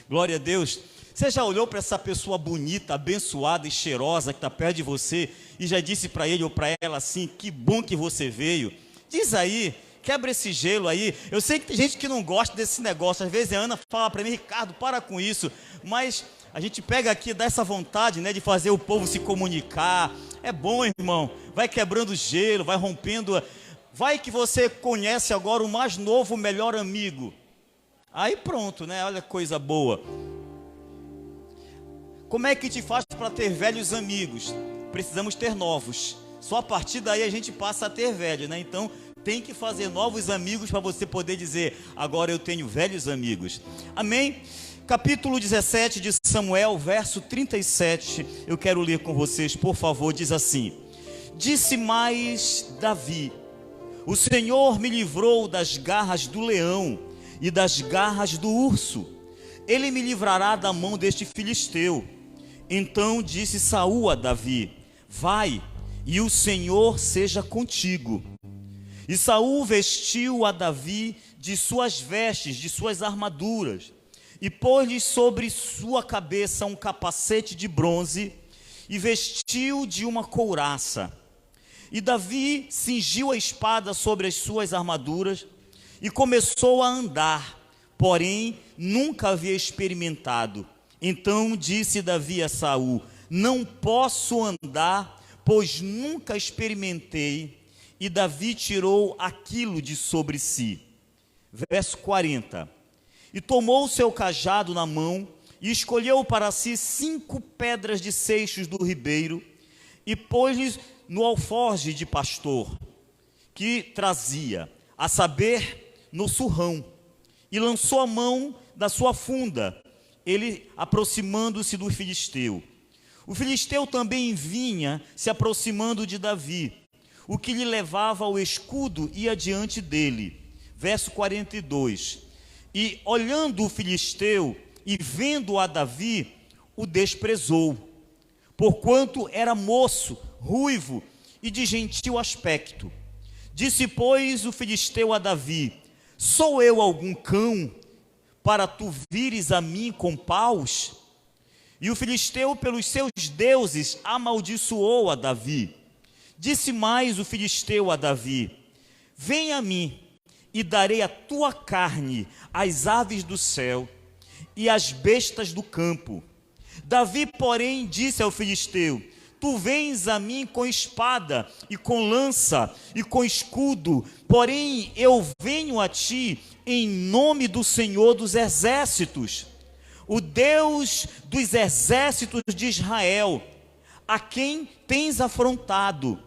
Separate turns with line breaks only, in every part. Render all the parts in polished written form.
Glória a Deus. Você já olhou para essa pessoa bonita, abençoada e cheirosa que está perto de você e já disse para ele ou para ela assim: que bom que você veio? Diz aí, quebra esse gelo aí. Eu sei que tem gente que não gosta desse negócio. Às vezes a Ana fala para mim: Ricardo, para com isso. Mas a gente pega aqui, dá essa vontade, né, de fazer o povo se comunicar. É bom, irmão. Vai quebrando gelo, vai rompendo. Vai que você conhece agora o mais novo, o melhor amigo. Aí pronto, né? Olha que coisa boa. Como é que te faz para ter velhos amigos? Precisamos ter novos. Só a partir daí a gente passa a ter velhos, né? Então tem que fazer novos amigos para você poder dizer: agora eu tenho velhos amigos. Amém? Capítulo 17 de Samuel, verso 37. Eu quero ler com vocês, por favor. Diz assim: disse mais Davi: o Senhor me livrou das garras do leão e das garras do urso. Ele me livrará da mão deste filisteu. Então disse Saul a Davi: vai, e o Senhor seja contigo. E Saul vestiu a Davi de suas vestes, de suas armaduras, e pôs-lhe sobre sua cabeça um capacete de bronze, e vestiu de uma couraça. E Davi cingiu a espada sobre as suas armaduras, e começou a andar, porém nunca havia experimentado. Então disse Davi a Saul: não posso andar, pois nunca experimentei. E Davi tirou aquilo de sobre si. Verso 40. E tomou o seu cajado na mão, e escolheu para si 5 pedras de seixos do ribeiro, e pôs-lhes no alforje de pastor, que trazia, a saber, no surrão, e lançou a mão da sua funda, ele aproximando-se do filisteu. O filisteu também vinha se aproximando de Davi. O que lhe levava o escudo ia diante dele. Verso 42. E olhando o filisteu e vendo a Davi, o desprezou, porquanto era moço, ruivo e de gentil aspecto. Disse, pois, o filisteu a Davi: sou eu algum cão, para tu vires a mim com paus? E o filisteu pelos seus deuses amaldiçoou a Davi. Disse mais o filisteu a Davi: vem a mim, e darei a tua carne às aves do céu e às bestas do campo. Davi, porém, disse ao filisteu: tu vens a mim com espada, e com lança, e com escudo, porém eu venho a ti em nome do Senhor dos exércitos, o Deus dos exércitos de Israel, a quem tens afrontado.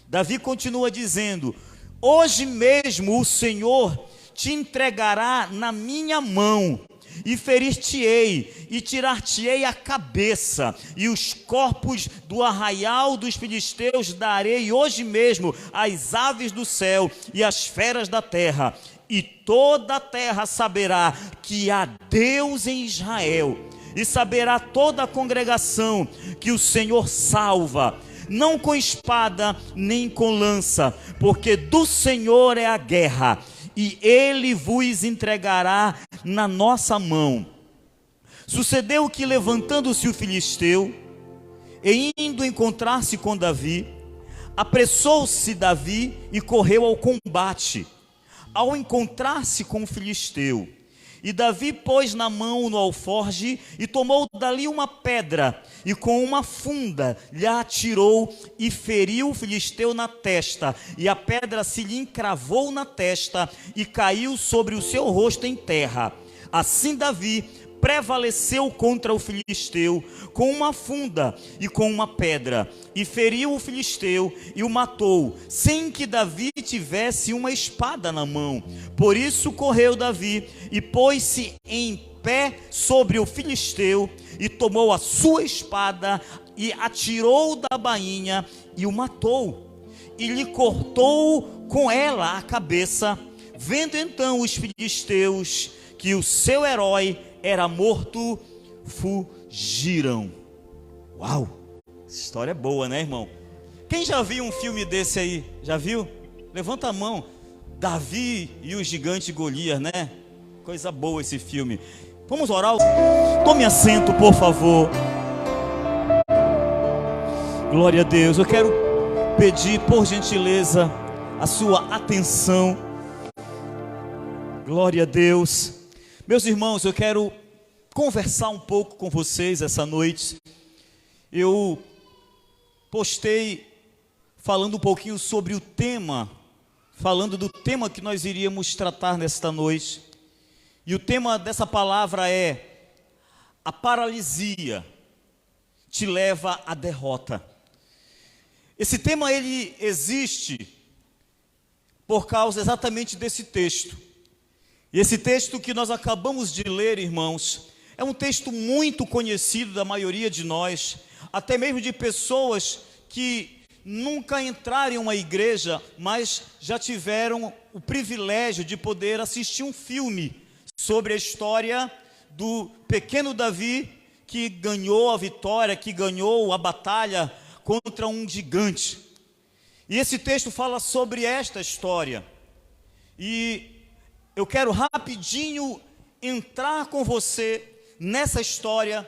Davi continua dizendo: hoje mesmo o Senhor te entregará na minha mão, e ferir-te-ei, e tirar-te-ei a cabeça, e os corpos do arraial dos filisteus darei hoje mesmo às aves do céu e às feras da terra, e toda a terra saberá que há Deus em Israel, e saberá toda a congregação que o Senhor salva, não com espada nem com lança, porque do Senhor é a guerra, e ele vos entregará na nossa mão. Sucedeu que, levantando-se o filisteu e indo encontrar-se com Davi, apressou-se Davi e correu ao combate, ao encontrar-se com o filisteu. E Davi pôs na mão no alforge e tomou dali uma pedra, e com uma funda lhe atirou e feriu o filisteu na testa, e a pedra se lhe encravou na testa e caiu sobre o seu rosto em terra. Assim Davi prevaleceu contra o filisteu com uma funda e com uma pedra, e feriu o filisteu e o matou, sem que Davi tivesse uma espada na mão. Por isso correu Davi e pôs-se em pé sobre o filisteu, e tomou a sua espada e atirou da bainha e o matou, e lhe cortou com ela a cabeça. Vendo então os filisteus que o seu herói era morto, fugiram. Uau, essa história é boa, né, irmão? Quem já viu um filme desse aí? Já viu? Levanta a mão. Davi e o gigante Golias, né? Coisa boa esse filme. Vamos orar? Tome assento, por favor. Glória a Deus. Eu quero pedir, por gentileza, a sua atenção. Glória a Deus. Meus irmãos, eu quero conversar um pouco com vocês essa noite. Eu postei falando um pouquinho sobre o tema, falando do tema que nós iríamos tratar nesta noite. E o tema dessa palavra é: a paralisia te leva à derrota. Esse tema ele existe por causa exatamente desse texto. E esse texto que nós acabamos de ler, irmãos, é um texto muito conhecido da maioria de nós, até mesmo de pessoas que nunca entraram em uma igreja, mas já tiveram o privilégio de poder assistir um filme sobre a história do pequeno Davi, que ganhou a vitória, que ganhou a batalha contra um gigante. E esse texto fala sobre esta história. E eu quero rapidinho entrar com você nessa história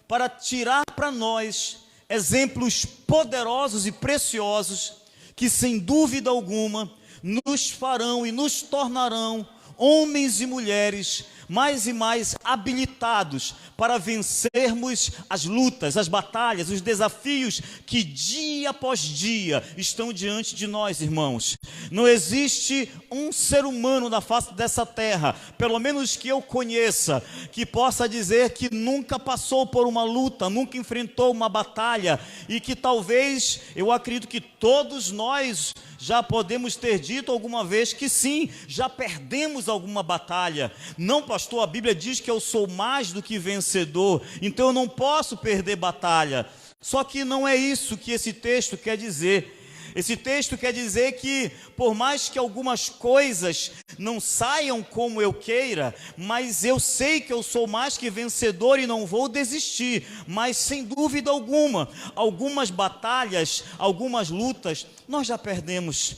para tirar para nós exemplos poderosos e preciosos que, sem dúvida alguma, nos farão e nos tornarão homens e mulheres mais e mais habilitados para vencermos as lutas, as batalhas, os desafios que dia após dia estão diante de nós, irmãos. Não existe um ser humano na face dessa terra, pelo menos que eu conheça, que possa dizer que nunca passou por uma luta, nunca enfrentou uma batalha, e que talvez, eu acredito que todos nós já podemos ter dito alguma vez que sim, já perdemos alguma batalha. Não, pastor, a Bíblia diz que eu sou mais do que vencedor, então eu não posso perder batalha. Só que não é isso que esse texto quer dizer. Esse texto quer dizer que, por mais que algumas coisas não saiam como eu queira, mas eu sei que eu sou mais que vencedor e não vou desistir. Mas, sem dúvida alguma, algumas batalhas, algumas lutas, nós já perdemos.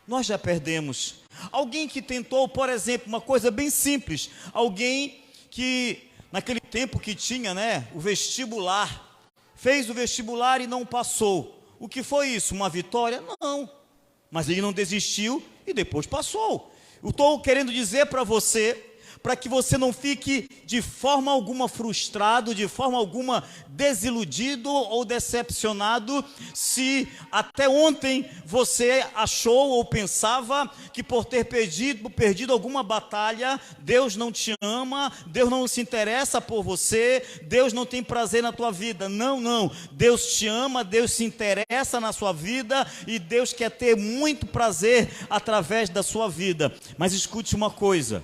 Nós já perdemos. Alguém que tentou, por exemplo, uma coisa bem simples, alguém que, naquele tempo que tinha, o vestibular, fez o vestibular e não passou. O que foi isso? Uma vitória? Não. Mas ele não desistiu e depois passou. Eu estou querendo dizer para você, para que você não fique de forma alguma frustrado, de forma alguma desiludido ou decepcionado, se até ontem você achou ou pensava que por ter perdido alguma batalha, Deus não te ama, Deus não se interessa por você, Deus não tem prazer na tua vida. Não, não. Deus te ama, Deus se interessa na sua vida e Deus quer ter muito prazer através da sua vida. Mas escute uma coisa: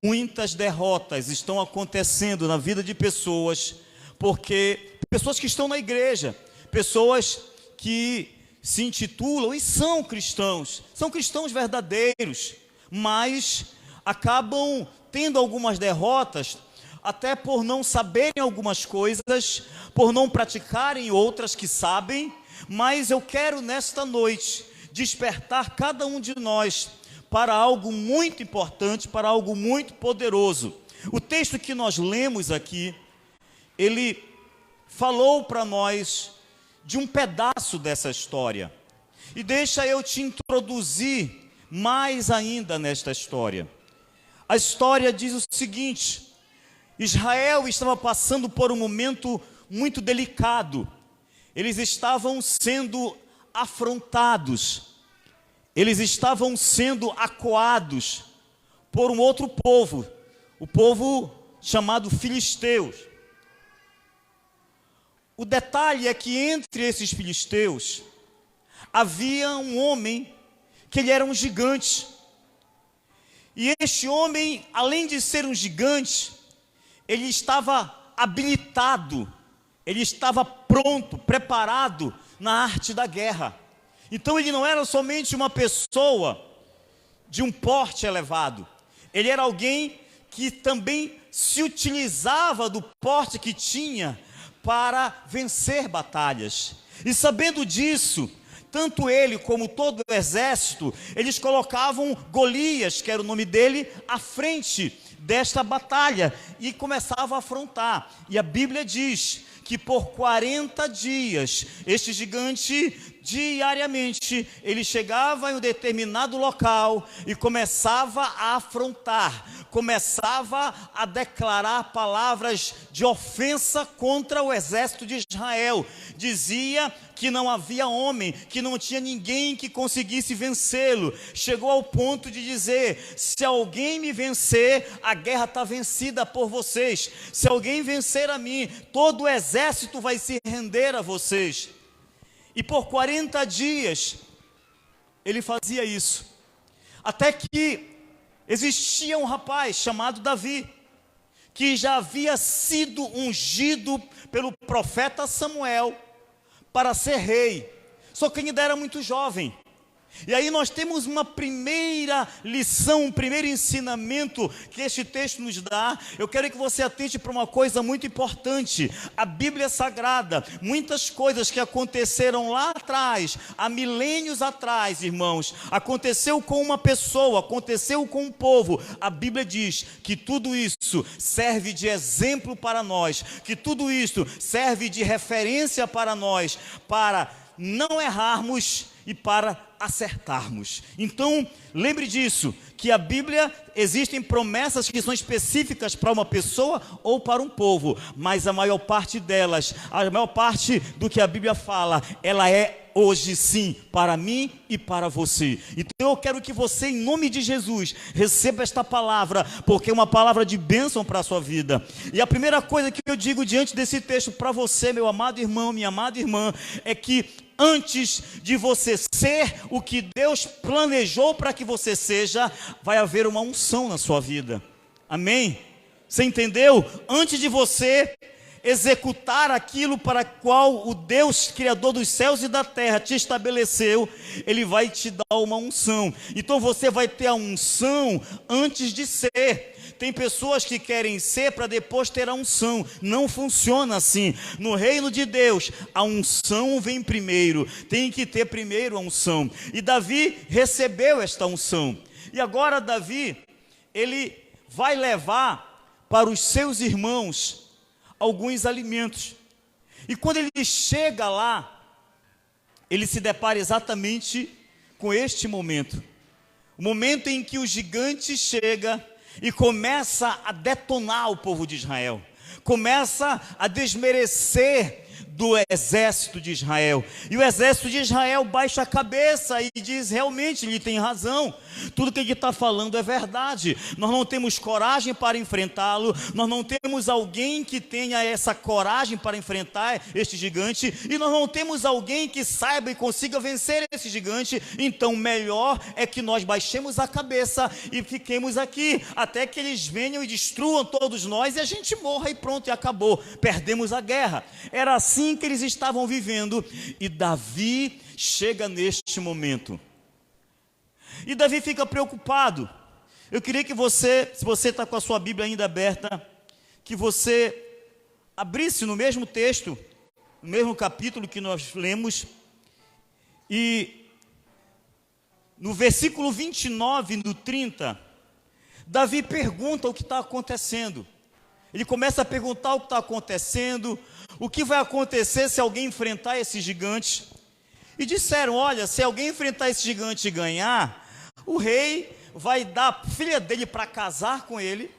muitas derrotas estão acontecendo na vida de pessoas, porque pessoas que estão na igreja, pessoas que se intitulam e são cristãos verdadeiros, mas acabam tendo algumas derrotas, até por não saberem algumas coisas, por não praticarem outras que sabem. Mas eu quero nesta noite despertar cada um de nós para algo muito importante, para algo muito poderoso. O texto que nós lemos aqui, ele falou para nós de um pedaço dessa história. E deixa eu te introduzir mais ainda nesta história. A história diz o seguinte: Israel estava passando por um momento muito delicado. Eles estavam sendo afrontados. Eles estavam sendo acuados por um outro povo, o povo chamado filisteus. O detalhe é que entre esses filisteus havia um homem que ele era um gigante. E este homem, além de ser um gigante, ele estava habilitado, ele estava pronto, preparado na arte da guerra. Então ele não era somente uma pessoa de um porte elevado, ele era alguém que também se utilizava do porte que tinha para vencer batalhas. E sabendo disso, tanto ele como todo o exército, eles colocavam Golias, que era o nome dele, à frente desta batalha e começava a afrontar. E a Bíblia diz que por 40 dias, este gigante, diariamente, ele chegava em um determinado local e começava a afrontar, começava a declarar palavras de ofensa contra o exército de Israel. Dizia que não havia homem, que não tinha ninguém que conseguisse vencê-lo. Chegou ao ponto de dizer: se alguém me vencer, a guerra está vencida por vocês. Se alguém vencer a mim, todo o exército vai se render a vocês. E por 40 dias, ele fazia isso. Até que existia um rapaz chamado Davi, que já havia sido ungido pelo profeta Samuel para ser rei, só que ainda era muito jovem. E aí nós temos uma primeira lição, um primeiro ensinamento que este texto nos dá. Eu quero que você atente para uma coisa muito importante. A Bíblia Sagrada, muitas coisas que aconteceram lá atrás, há milênios atrás, irmãos, aconteceu com uma pessoa, aconteceu com um povo. A Bíblia diz que tudo isso serve de exemplo para nós, que tudo isso serve de referência para nós, para não errarmos e para acertarmos. Então, lembre disso, que a Bíblia, existem promessas que são específicas para uma pessoa ou para um povo, mas a maior parte delas, a maior parte do que a Bíblia fala, ela é hoje sim, para mim e para você. Então eu quero que você, em nome de Jesus, receba esta palavra, porque é uma palavra de bênção para a sua vida. E a primeira coisa que eu digo diante desse texto para você, meu amado irmão, minha amada irmã, é que antes de você ser o que Deus planejou para que você seja, vai haver uma unção na sua vida. Amém? Você entendeu? Antes de você executar aquilo para qual o Deus, Criador dos céus e da terra, te estabeleceu, Ele vai te dar uma unção. Então você vai ter a unção antes de ser. Tem pessoas que querem ser para depois ter a unção. Não funciona assim. No reino de Deus, a unção vem primeiro. Tem que ter primeiro a unção. E Davi recebeu esta unção. E agora Davi, ele vai levar para os seus irmãos alguns alimentos. E quando ele chega lá, ele se depara exatamente com este momento. O momento em que o gigante chega e começa a detonar o povo de Israel, começa a desmerecer do exército de Israel. E o exército de Israel baixa a cabeça e diz: realmente, ele tem razão, tudo que ele está falando é verdade. Nós não temos coragem para enfrentá-lo, nós não temos alguém que tenha essa coragem para enfrentar este gigante, e nós não temos alguém que saiba e consiga vencer esse gigante. Então melhor é que nós baixemos a cabeça e fiquemos aqui, até que eles venham e destruam todos nós e a gente morra e pronto, e acabou, perdemos a guerra. Era assim que eles estavam vivendo, e Davi chega neste momento. E Davi fica preocupado. Eu queria que você, se você está com a sua Bíblia ainda aberta, que você abrisse no mesmo texto, no mesmo capítulo que nós lemos, e no versículo 29, no 30, Davi pergunta o que está acontecendo. Ele começa a perguntar o que está acontecendo, o que vai acontecer se alguém enfrentar esse gigante. E disseram: olha, se alguém enfrentar esse gigante e ganhar, o rei vai dar a filha dele para casar com ele.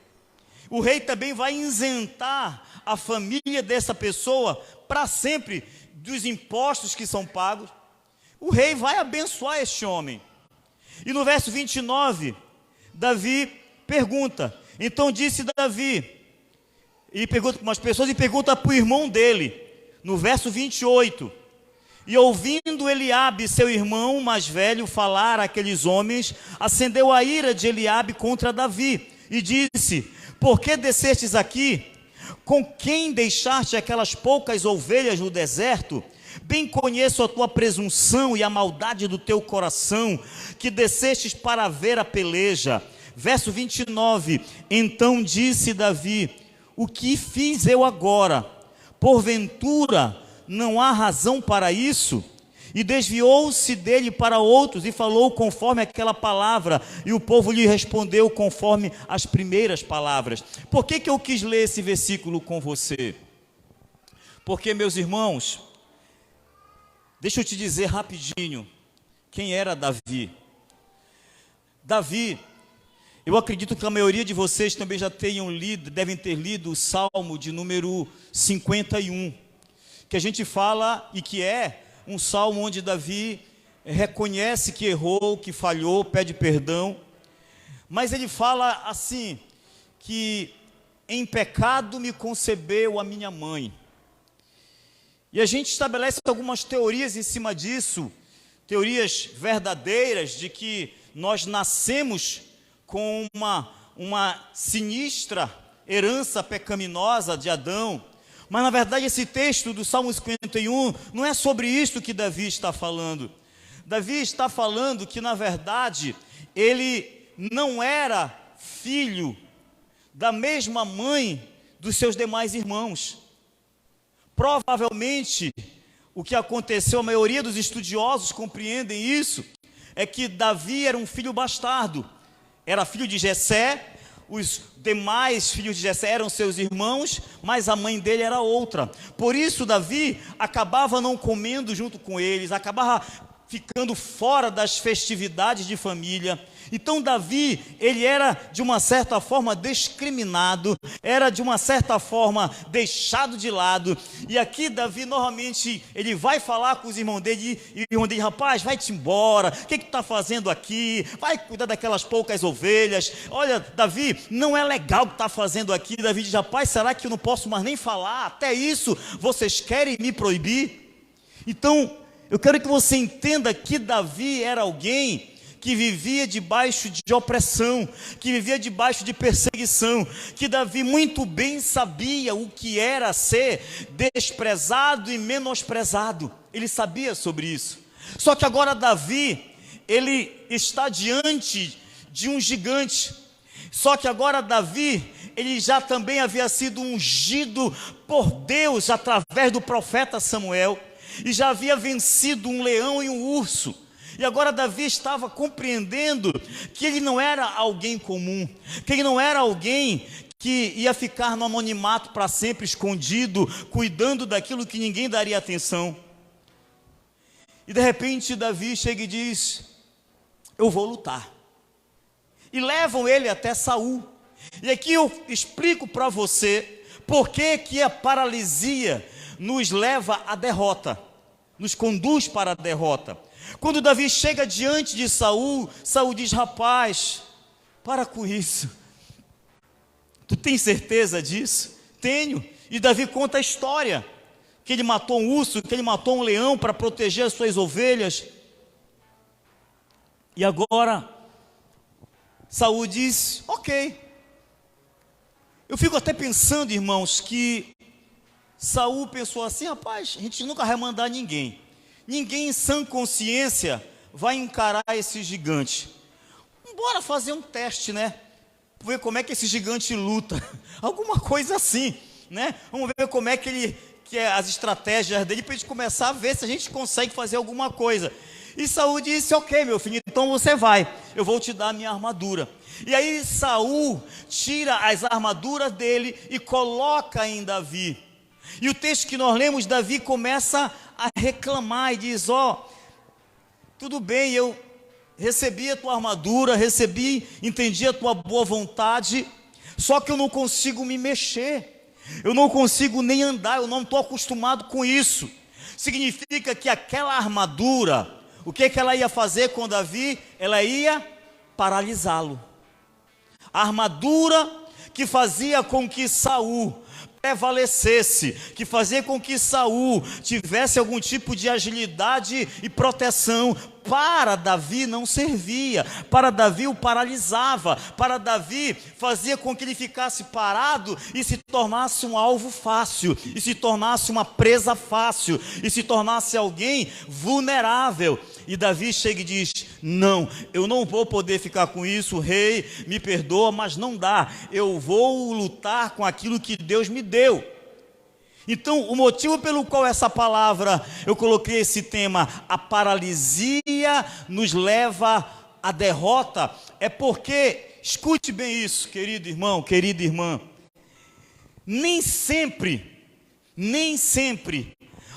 O rei também vai isentar a família dessa pessoa para sempre dos impostos que são pagos. O rei vai abençoar este homem. E no verso 29, Davi pergunta. Então disse Davi, e pergunta para umas pessoas e pergunta para o irmão dele, no verso 28, e ouvindo Eliabe, seu irmão mais velho, falar àqueles homens, acendeu a ira de Eliabe contra Davi, e disse: por que descestes aqui? Com quem deixaste aquelas poucas ovelhas no deserto? Bem conheço a tua presunção e a maldade do teu coração, que descestes para ver a peleja. Verso 29, então disse Davi: o que fiz eu agora? Porventura não há razão para isso? E desviou-se dele para outros e falou conforme aquela palavra, e o povo lhe respondeu conforme as primeiras palavras. Por que eu quis ler esse versículo com você? Porque, meus irmãos, deixa eu te dizer rapidinho quem era Davi. Davi, eu acredito que a maioria de vocês também já tenham lido, devem ter lido o Salmo de número 51, que a gente fala e que é um salmo onde Davi reconhece que errou, que falhou, pede perdão, mas ele fala assim, que em pecado me concebeu a minha mãe. E a gente estabelece algumas teorias em cima disso, teorias verdadeiras de que nós nascemos com uma sinistra herança pecaminosa de Adão. Mas na verdade esse texto do Salmo 51 não é sobre isso que Davi está falando. Davi está falando que na verdade ele não era filho da mesma mãe dos seus demais irmãos. Provavelmente o que aconteceu, a maioria dos estudiosos compreendem isso, é que Davi era um filho bastardo, era filho de Jessé. Os demais filhos de Jessé eram seus irmãos, mas a mãe dele era outra. Por isso Davi acabava não comendo junto com eles, acabava ficando fora das festividades de família. Então Davi, ele era de uma certa forma discriminado, era de uma certa forma deixado de lado. E aqui Davi normalmente, ele vai falar com os irmãos dele, e o irmão dele, rapaz, vai-te embora, o que tu está fazendo aqui? Vai cuidar daquelas poucas ovelhas. Olha, Davi, não é legal o que está fazendo aqui. Davi diz, rapaz, será que eu não posso mais nem falar? Até isso vocês querem me proibir? Então, eu quero que você entenda que Davi era alguém que vivia debaixo de opressão, que vivia debaixo de perseguição, que Davi muito bem sabia o que era ser desprezado e menosprezado. Ele sabia sobre isso. Só que agora Davi, ele está diante de um gigante. Só que agora Davi, ele já também havia sido ungido por Deus através do profeta Samuel, e já havia vencido um leão e um urso. E agora Davi estava compreendendo que ele não era alguém comum, que ele não era alguém que ia ficar no anonimato para sempre, escondido, cuidando daquilo que ninguém daria atenção. E de repente Davi chega e diz, eu vou lutar. E levam ele até Saul. E aqui eu explico para você por que a paralisia nos leva à derrota, nos conduz para a derrota. Quando Davi chega diante de Saul, Saul diz, rapaz, para com isso. Tu tens certeza disso? Tenho. E Davi conta a história, que ele matou um urso, que ele matou um leão para proteger as suas ovelhas. E agora, Saul diz, ok. Eu fico até pensando, irmãos, que Saul pensou assim, rapaz, a gente nunca vai mandar ninguém. Ninguém em sã consciência vai encarar esse gigante. Bora fazer um teste, né? Ver como é que esse gigante luta. Alguma coisa assim, né? Vamos ver como é que as estratégias dele, para a gente começar a ver se a gente consegue fazer alguma coisa. E Saul disse, ok, meu filho, então você vai. Eu vou te dar a minha armadura. E aí Saul tira as armaduras dele e coloca em Davi. E o texto que nós lemos, Davi começa a reclamar e diz, tudo bem, eu recebi a tua armadura, entendi a tua boa vontade, só que eu não consigo me mexer, eu não consigo nem andar, eu não estou acostumado com isso. Significa que aquela armadura, o que ela ia fazer com Davi? Ela ia paralisá-lo. A armadura que fazia com que Saul prevalecesse, que fazia com que Saul tivesse algum tipo de agilidade e proteção, para Davi não servia, para Davi o paralisava, para Davi fazia com que ele ficasse parado e se tornasse um alvo fácil, e se tornasse uma presa fácil, e se tornasse alguém vulnerável. E Davi chega e diz, não, eu não vou poder ficar com isso, rei, me perdoa, mas não dá, eu vou lutar com aquilo que Deus me deu. Então, o motivo pelo qual essa palavra, eu coloquei esse tema, a paralisia nos leva à derrota, é porque, escute bem isso, querido irmão, querida irmã, nem sempre,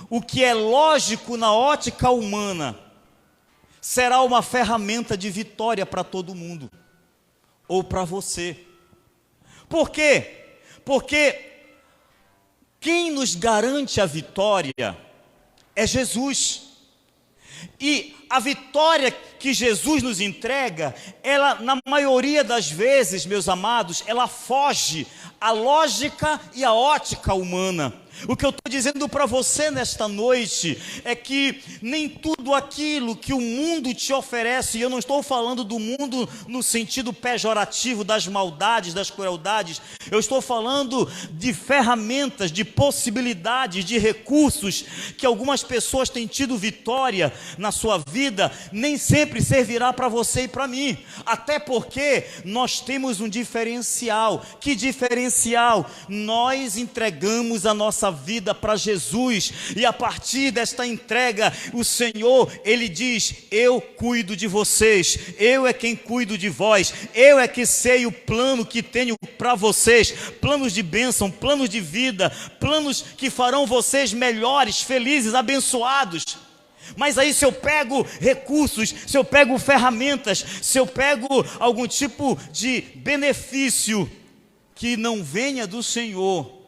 o que é lógico na ótica humana, será uma ferramenta de vitória para todo mundo, ou para você. Por quê? Porque quem nos garante a vitória é Jesus. E a vitória que Jesus nos entrega, ela, na maioria das vezes, meus amados, ela foge à lógica e à ótica humana. O que eu estou dizendo para você nesta noite é que nem tudo aquilo que o mundo te oferece, e eu não estou falando do mundo no sentido pejorativo das maldades, das crueldades, eu estou falando de ferramentas, de possibilidades, de recursos que algumas pessoas têm tido vitória na sua vida, nem sempre servirá para você e para mim, até porque nós temos um diferencial. Que diferencial? Nós entregamos a nossa vida para Jesus, e a partir desta entrega, o Senhor, Ele diz: eu cuido de vocês, eu é quem cuido de vós, eu é que sei o plano que tenho para vocês, planos de bênção, planos de vida, planos que farão vocês melhores, felizes, abençoados. Mas aí, se eu pego recursos, se eu pego ferramentas, se eu pego algum tipo de benefício que não venha do Senhor,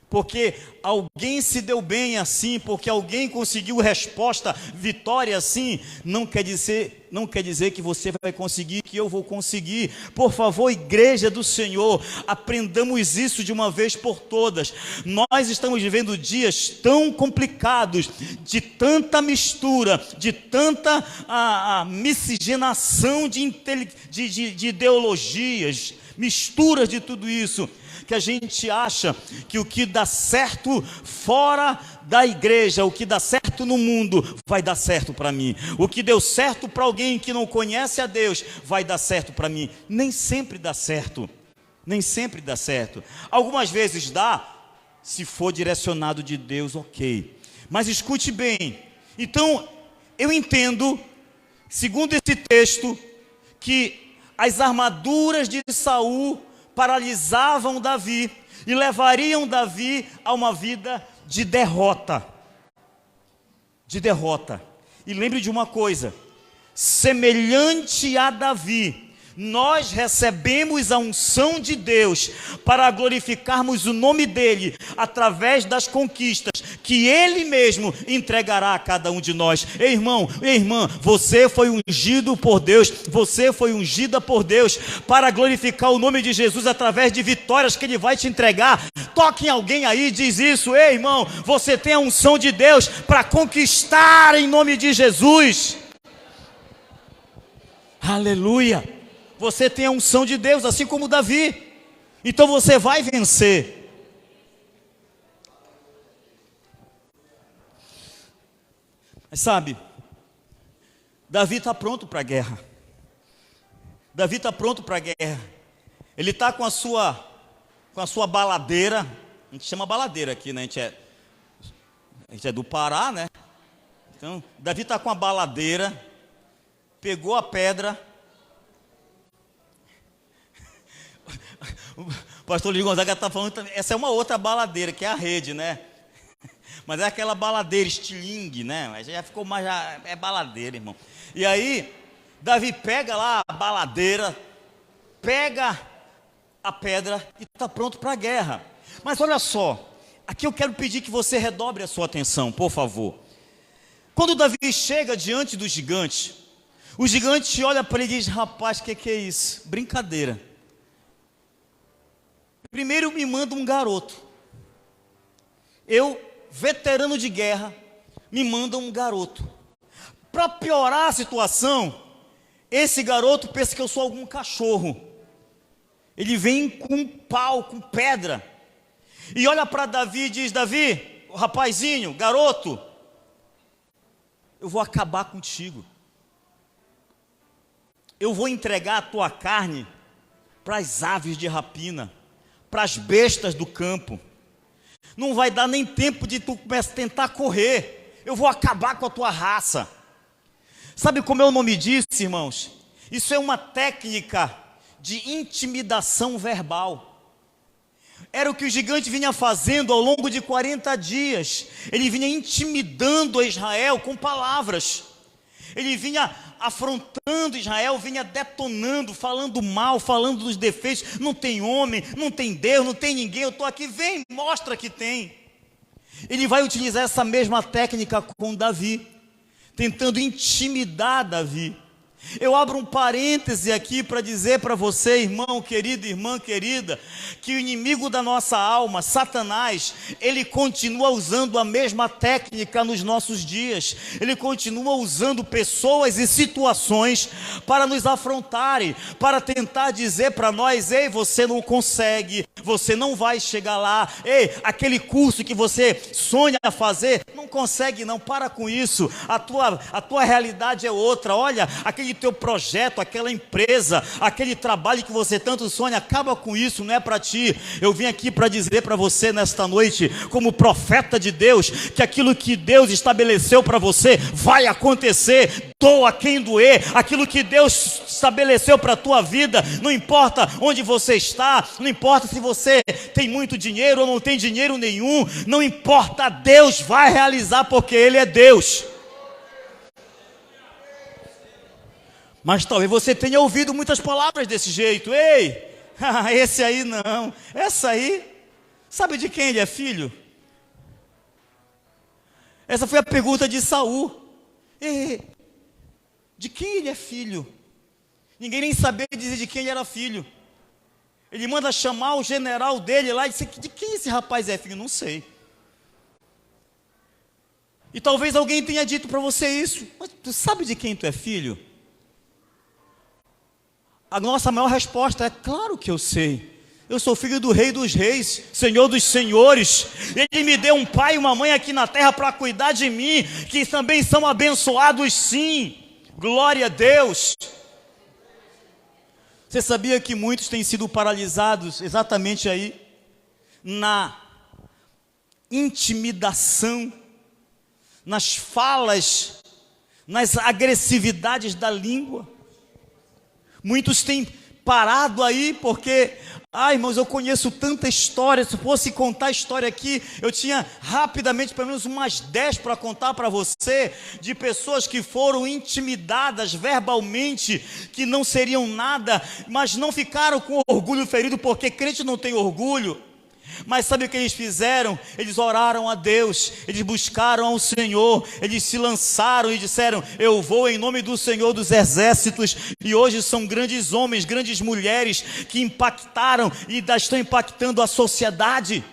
porque alguém se deu bem assim, porque alguém conseguiu resposta, vitória assim, não quer dizer que você vai conseguir, que eu vou conseguir. Por favor, igreja do Senhor, aprendamos isso de uma vez por todas. Nós estamos vivendo dias tão complicados, de tanta mistura, de tanta miscigenação de ideologias, misturas de tudo isso, que a gente acha que o que dá certo fora da igreja, o que dá certo no mundo, vai dar certo para mim. O que deu certo para alguém que não conhece a Deus, vai dar certo para mim. Nem sempre dá certo. Nem sempre dá certo. Algumas vezes dá, se for direcionado de Deus, ok. Mas escute bem. Então, eu entendo, segundo esse texto, que as armaduras de Saul paralisavam Davi e levariam Davi a uma vida de derrota. De derrota. E lembre de uma coisa: semelhante a Davi, nós recebemos a unção de Deus para glorificarmos o nome dele através das conquistas que ele mesmo entregará a cada um de nós. Ei, irmão, ei, irmã, você foi ungido por Deus, você foi ungida por Deus para glorificar o nome de Jesus através de vitórias que ele vai te entregar. Toque em alguém aí e diz isso: ei, irmão, você tem a unção de Deus para conquistar em nome de Jesus. Aleluia. Você tem a unção de Deus, assim como Davi. Então você vai vencer. Mas sabe, Davi está pronto para a guerra. Davi está pronto para a guerra. Ele está com a sua baladeira. A gente chama baladeira aqui, né? A gente é do Pará, né? Então, Davi está com a baladeira, pegou a pedra. O pastor Luiz Gonzaga está falando também, essa é uma outra baladeira, que é a rede, né? Mas é aquela baladeira estilingue, né? Mas já ficou mais, já é baladeira, irmão. E aí, Davi pega lá a baladeira, pega a pedra e está pronto para a guerra. Mas olha só, aqui eu quero pedir que você redobre a sua atenção, por favor. Quando Davi chega diante do gigante, o gigante olha para ele e diz: rapaz, o que é isso? Brincadeira. Primeiro me manda um garoto. Eu, veterano de guerra, me manda um garoto. Para piorar a situação, esse garoto pensa que eu sou algum cachorro. Ele vem com um pau, com pedra. E olha para Davi e diz: Davi, o rapazinho, garoto, eu vou acabar contigo. Eu vou entregar a tua carne para as aves de rapina, para as bestas do campo. Não vai dar nem tempo de tu começar a tentar correr. Eu vou acabar com a tua raça. Sabe como é o nome disso, irmãos? Isso é uma técnica de intimidação verbal. Era o que o gigante vinha fazendo ao longo de 40 dias. Ele vinha intimidando a Israel com palavras. Ele vinha afrontando Israel, vinha detonando, falando mal, falando dos defeitos. Não tem homem, não tem Deus, não tem ninguém. Eu estou aqui, vem, mostra que tem. Ele vai utilizar essa mesma técnica com Davi, tentando intimidar Davi. Eu abro um parêntese aqui para dizer para você, irmão querido, irmã querida, que o inimigo da nossa alma, Satanás, ele continua usando a mesma técnica nos nossos dias. Ele continua usando pessoas e situações para nos afrontarem, para tentar dizer para nós: ei, você não consegue, você não vai chegar lá, ei, aquele curso que você sonha fazer, não consegue não, para com isso, a tua realidade é outra. Olha, aquele teu projeto, aquela empresa, aquele trabalho que você tanto sonha, acaba com isso, não é para ti. Eu vim aqui para dizer para você nesta noite, como profeta de Deus, que aquilo que Deus estabeleceu para você vai acontecer, doa quem doer. Aquilo que Deus estabeleceu para a tua vida, não importa onde você está, não importa se você tem muito dinheiro ou não tem dinheiro nenhum, não importa, Deus vai realizar, porque Ele é Deus. Mas talvez você tenha ouvido muitas palavras desse jeito. Ei, esse aí não, essa aí, sabe de quem ele é filho? Essa foi a pergunta de Saul. Ei, de quem ele é filho? Ninguém nem sabia dizer de quem ele era filho. Ele manda chamar o general dele lá e disse: de quem esse rapaz é filho? Não sei. E talvez alguém tenha dito para você isso. Mas tu sabe de quem tu é filho? A nossa maior resposta é: claro que eu sei. Eu sou filho do Rei dos Reis, Senhor dos Senhores. Ele me deu um pai e uma mãe aqui na terra para cuidar de mim, que também são abençoados, sim. Glória a Deus. Você sabia que muitos têm sido paralisados exatamente aí, na intimidação, nas falas, nas agressividades da língua? Muitos têm parado aí porque, irmãos, eu conheço tanta história. Se fosse contar a história aqui, eu tinha rapidamente pelo menos umas 10 para contar para você, de pessoas que foram intimidadas verbalmente, que não seriam nada, mas não ficaram com orgulho ferido, porque crente não tem orgulho. Mas sabe o que eles fizeram? Eles oraram a Deus, eles buscaram ao Senhor, eles se lançaram e disseram: eu vou em nome do Senhor dos Exércitos. E hoje são grandes homens, grandes mulheres que impactaram e ainda estão impactando a sociedade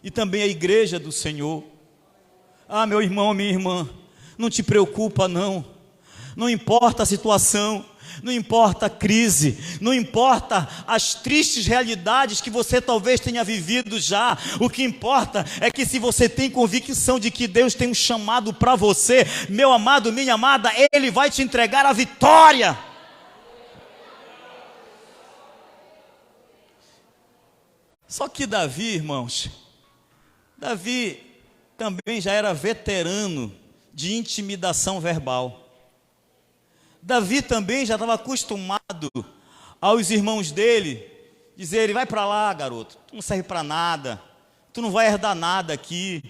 e também a igreja do Senhor. Meu irmão, minha irmã, não te preocupa não, não importa a situação, não importa a crise, não importa as tristes realidades que você talvez tenha vivido já. O que importa é que, se você tem convicção de que Deus tem um chamado para você, meu amado, minha amada, Ele vai te entregar a vitória. Só que Davi, irmãos, Davi também já era veterano de intimidação verbal. Davi também já estava acostumado aos irmãos dele dizerem: vai para lá, garoto, tu não serve para nada, tu não vai herdar nada aqui,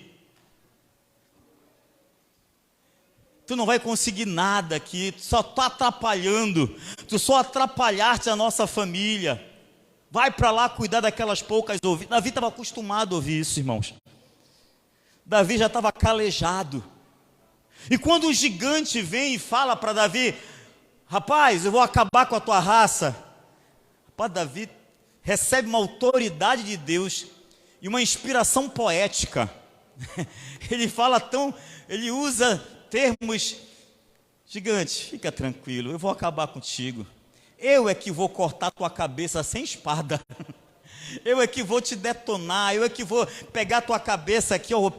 tu não vai conseguir nada aqui, tu só está atrapalhando, tu só atrapalhaste a nossa família, vai para lá cuidar daquelas poucas ovelhas. Davi estava acostumado a ouvir isso, irmãos. Davi já estava calejado. E quando o gigante vem e fala para Davi: rapaz, eu vou acabar com a tua raça. Rapaz, Davi recebe uma autoridade de Deus e uma inspiração poética. Ele usa termos: gigante, fica tranquilo, eu vou acabar contigo. Eu é que vou cortar tua cabeça sem espada. Eu é que vou te detonar, eu é que vou pegar tua cabeça aqui, ó.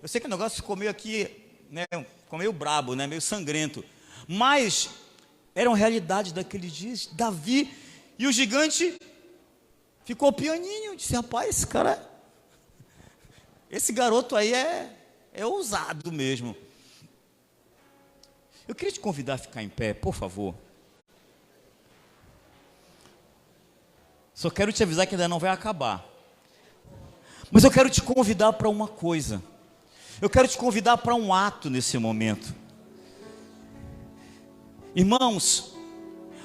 Eu sei que o negócio ficou meio aqui, né, ficou meio brabo, né, meio sangrento, mas eram realidades daqueles dias. Davi, e o gigante ficou pianinho, disse: rapaz, esse cara Esse garoto aí é ousado mesmo. Eu queria te convidar a ficar em pé, por favor. Só quero te avisar que ainda não vai acabar. Mas eu quero te convidar para uma coisa. Eu quero te convidar para um ato nesse momento. Irmãos,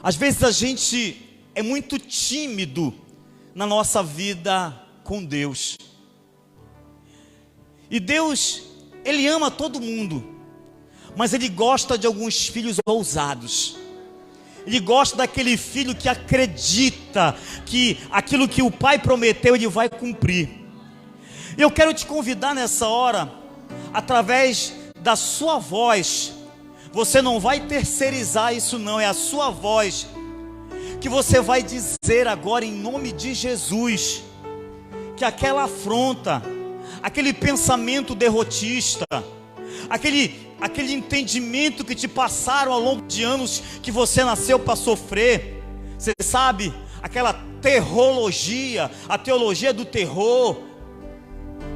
às vezes a gente é muito tímido na nossa vida com Deus. E Deus, Ele ama todo mundo, mas Ele gosta de alguns filhos ousados. Ele gosta daquele filho que acredita que aquilo que o pai prometeu, ele vai cumprir. E eu quero te convidar nessa hora, através da sua voz. Você não vai terceirizar isso não, é a sua voz que você vai dizer agora em nome de Jesus, que aquela afronta, aquele pensamento derrotista, aquele entendimento que te passaram ao longo de anos que você nasceu para sofrer, você sabe, aquela terrologia, a teologia do terror,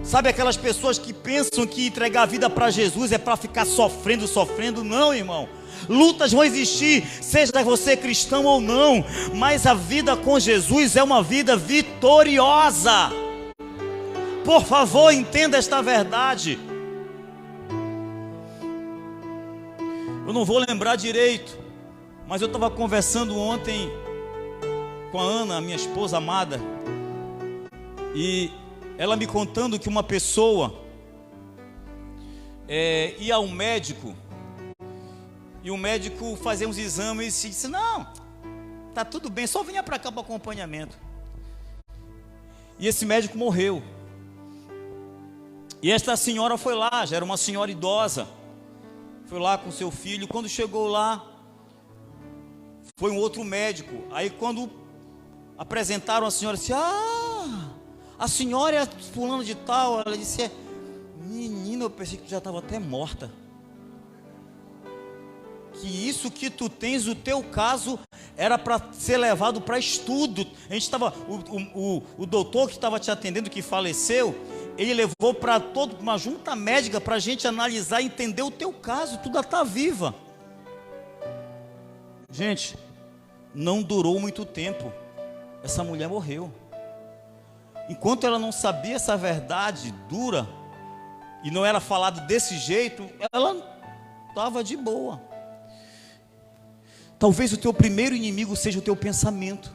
sabe, aquelas pessoas que pensam que entregar a vida para Jesus é para ficar sofrendo, não, irmão. Lutas vão existir, seja você cristão ou não, mas a vida com Jesus é uma vida vitoriosa. Por favor, entenda esta verdade. Eu não vou lembrar direito, mas eu estava conversando ontem com a Ana, minha esposa amada, e ela me contando que uma pessoa ia ao médico, e o médico fazia uns exames e disse: não, tá tudo bem, só venha para cá para acompanhamento. E esse médico morreu. E esta senhora foi lá, já era uma senhora idosa, foi lá com seu filho. Quando chegou lá, foi um outro médico. Aí quando apresentaram a senhora, disse: ah, a senhora é fulano de tal. Ela disse: menina, eu pensei que tu já estava até morta. Que isso que tu tens, o teu caso era para ser levado para estudo. A gente estava, o doutor que estava te atendendo, que faleceu, ele levou para uma junta médica para a gente analisar e entender o teu caso. Tu ainda está viva. Gente, não durou muito tempo, essa mulher morreu. Enquanto ela não sabia essa verdade dura, e não era falado desse jeito, ela estava de boa. Talvez o teu primeiro inimigo seja o teu pensamento.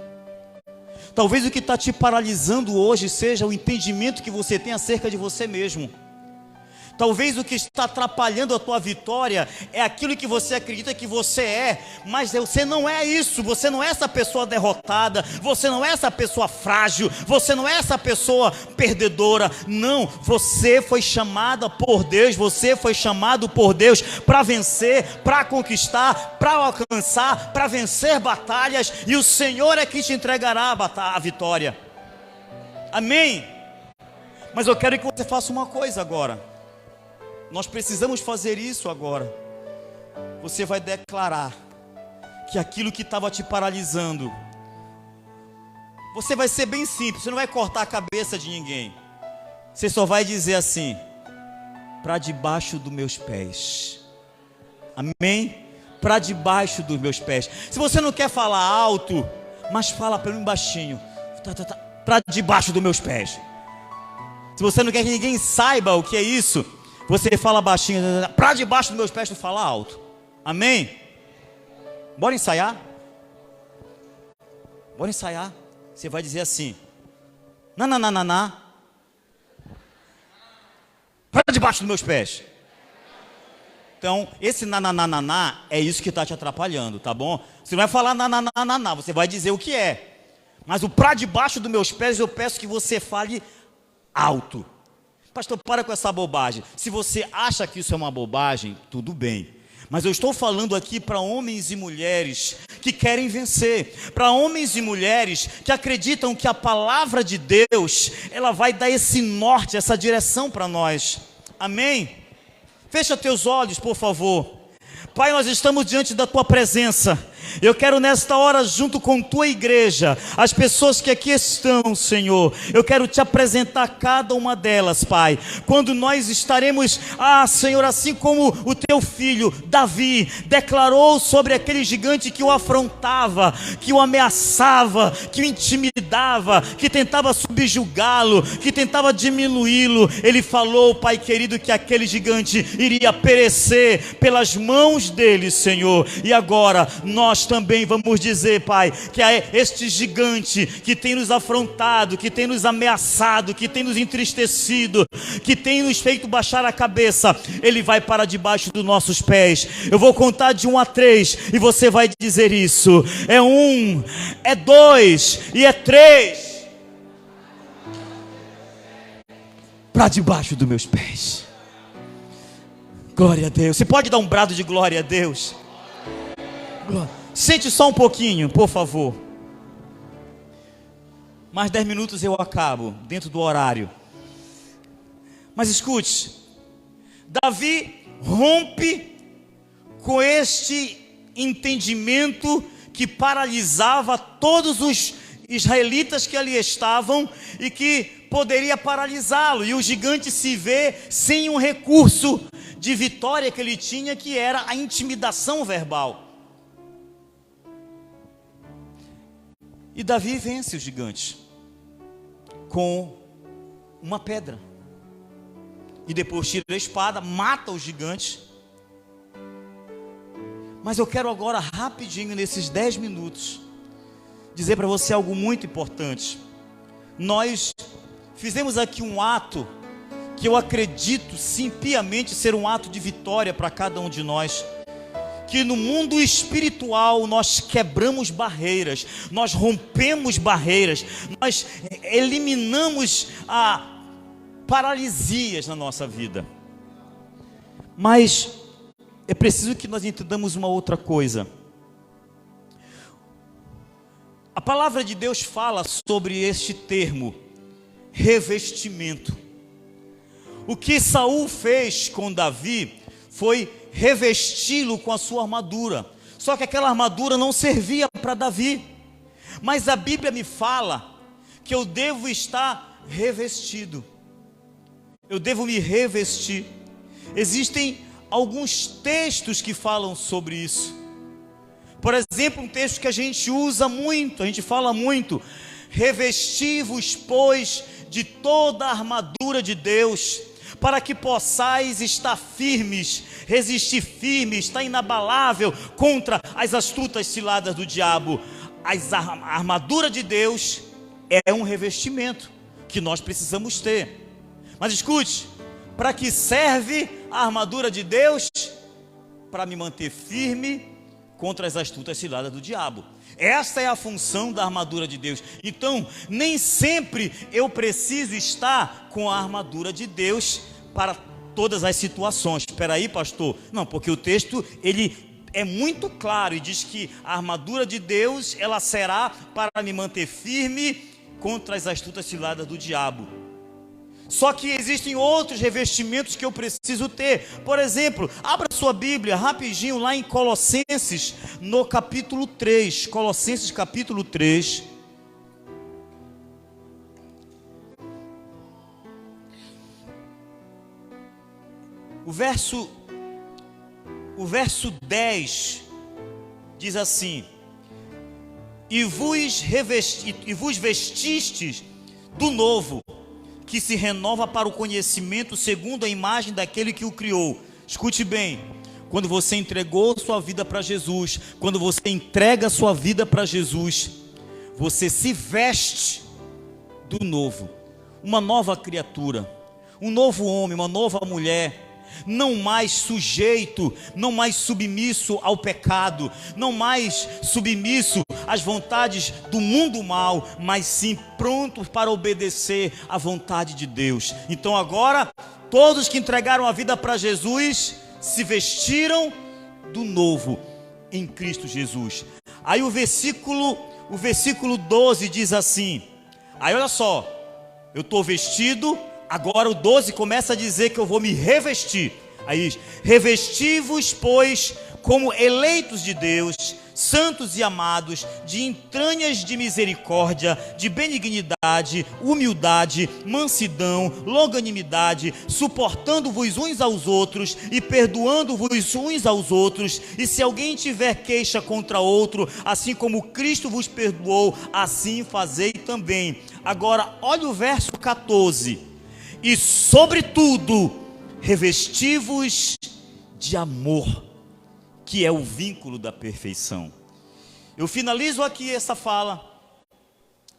Talvez o que está te paralisando hoje seja o entendimento que você tem acerca de você mesmo. Talvez o que está atrapalhando a tua vitória é aquilo que você acredita que você é, mas você não é isso. Você não é essa pessoa derrotada, você não é essa pessoa frágil, você não é essa pessoa perdedora. Não, você foi chamada por Deus, você foi chamado por Deus para vencer, para conquistar, para alcançar, para vencer batalhas, e o Senhor é que te entregará a vitória. Amém? Mas eu quero que você faça uma coisa agora. Nós precisamos fazer isso agora. Você vai declarar que aquilo que estava te paralisando, você vai ser bem simples, você não vai cortar a cabeça de ninguém. Você só vai dizer assim: para debaixo dos meus pés. Amém? Para debaixo dos meus pés. Se você não quer falar alto, mas fala pelo mim baixinho, para debaixo dos meus pés. Se você não quer que ninguém saiba o que é isso, você fala baixinho, para debaixo dos meus pés, tu fala alto. Amém? Bora ensaiar? Bora ensaiar. Você vai dizer assim: nananana, para debaixo dos meus pés. Então, esse nananana é isso que está te atrapalhando, tá bom? Você não vai falar nananana, você vai dizer o que é. Mas o para debaixo dos meus pés, eu peço que você fale alto. Pastor, para com essa bobagem. Se você acha que isso é uma bobagem, tudo bem. Mas eu estou falando aqui para homens e mulheres que querem vencer. Para homens e mulheres que acreditam que a palavra de Deus, ela vai dar esse norte, essa direção para nós. Amém? Fecha teus olhos, por favor. Pai, nós estamos diante da Tua presença. Eu quero nesta hora, junto com tua igreja, as pessoas que aqui estão, Senhor, eu quero te apresentar cada uma delas, Pai. Quando nós estaremos, Senhor, assim como o teu filho Davi declarou sobre aquele gigante que o afrontava, que o ameaçava, que o intimidava, que tentava subjugá-lo, que tentava diminuí-lo. Ele falou, Pai querido, que aquele gigante iria perecer pelas mãos dele, Senhor. E agora nós também vamos dizer, Pai, que é este gigante que tem nos afrontado, que tem nos ameaçado, que tem nos entristecido, que tem nos feito baixar a cabeça, ele vai para debaixo dos nossos pés. Eu vou contar de 1 a 3 e você vai dizer isso. É 1, é 2 e é 3. Para debaixo dos meus pés. Glória a Deus. Você pode dar um brado de glória a Deus? Sente só um pouquinho, por favor. Mais 10 minutos eu acabo, dentro do horário. Mas escute, Davi rompe com este entendimento que paralisava todos os israelitas que ali estavam e que poderia paralisá-lo. E o gigante se vê sem um recurso de vitória que ele tinha, que era a intimidação verbal. E Davi vence o gigante com uma pedra. E depois tira a espada, mata o gigante. Mas eu quero agora, rapidinho, nesses 10 minutos, dizer para você algo muito importante. Nós fizemos aqui um ato que eu acredito, sim, piamente ser um ato de vitória para cada um de nós. Que no mundo espiritual nós quebramos barreiras, nós rompemos barreiras, nós eliminamos paralisias na nossa vida. Mas é preciso que nós entendamos uma outra coisa. A palavra de Deus fala sobre este termo, revestimento. O que Saul fez com Davi foi revesti-lo com a sua armadura. Só que aquela armadura não servia para Davi. Mas a Bíblia me fala que eu devo estar revestido. Eu devo me revestir. Existem alguns textos que falam sobre isso. Por exemplo, um texto que a gente usa muito, a gente fala muito: revesti-vos, pois, de toda a armadura de Deus, para que possais estar firmes, resistir firmes, estar inabalável contra as astutas ciladas do diabo. A armadura de Deus é um revestimento que nós precisamos ter. Mas escute, para que serve a armadura de Deus? Para me manter firme contra as astutas ciladas do diabo. Essa é a função da armadura de Deus. Então, nem sempre eu preciso estar com a armadura de Deus para todas as situações. Espera aí, pastor. Não, porque o texto, ele é muito claro e diz que a armadura de Deus, ela será para me manter firme contra as astutas ciladas do diabo. Só que existem outros revestimentos que eu preciso ter. Por exemplo, abra sua Bíblia rapidinho lá em Colossenses, no capítulo 3. Colossenses capítulo 3. O verso 10 diz assim: e vos vestistes do novo, que se renova para o conhecimento segundo a imagem daquele que o criou. Escute bem, quando você entregou sua vida para Jesus, quando você entrega sua vida para Jesus, você se veste do novo, uma nova criatura, um novo homem, uma nova mulher, não mais sujeito, não mais submisso ao pecado, não mais submisso às vontades do mundo mal, mas sim pronto para obedecer à vontade de Deus. Então agora, todos que entregaram a vida para Jesus, se vestiram do novo em Cristo Jesus. Aí o versículo 12 diz assim, aí olha só, eu estou vestido. Agora o 12 começa a dizer que eu vou me revestir. Aí, revesti-vos, pois, como eleitos de Deus, santos e amados, de entranhas de misericórdia, de benignidade, humildade, mansidão, longanimidade, suportando-vos uns aos outros e perdoando-vos uns aos outros. E se alguém tiver queixa contra outro, assim como Cristo vos perdoou, assim fazei também. Agora, olha o verso 14. E sobretudo, revesti-vos de amor, que é o vínculo da perfeição. Eu finalizo aqui essa fala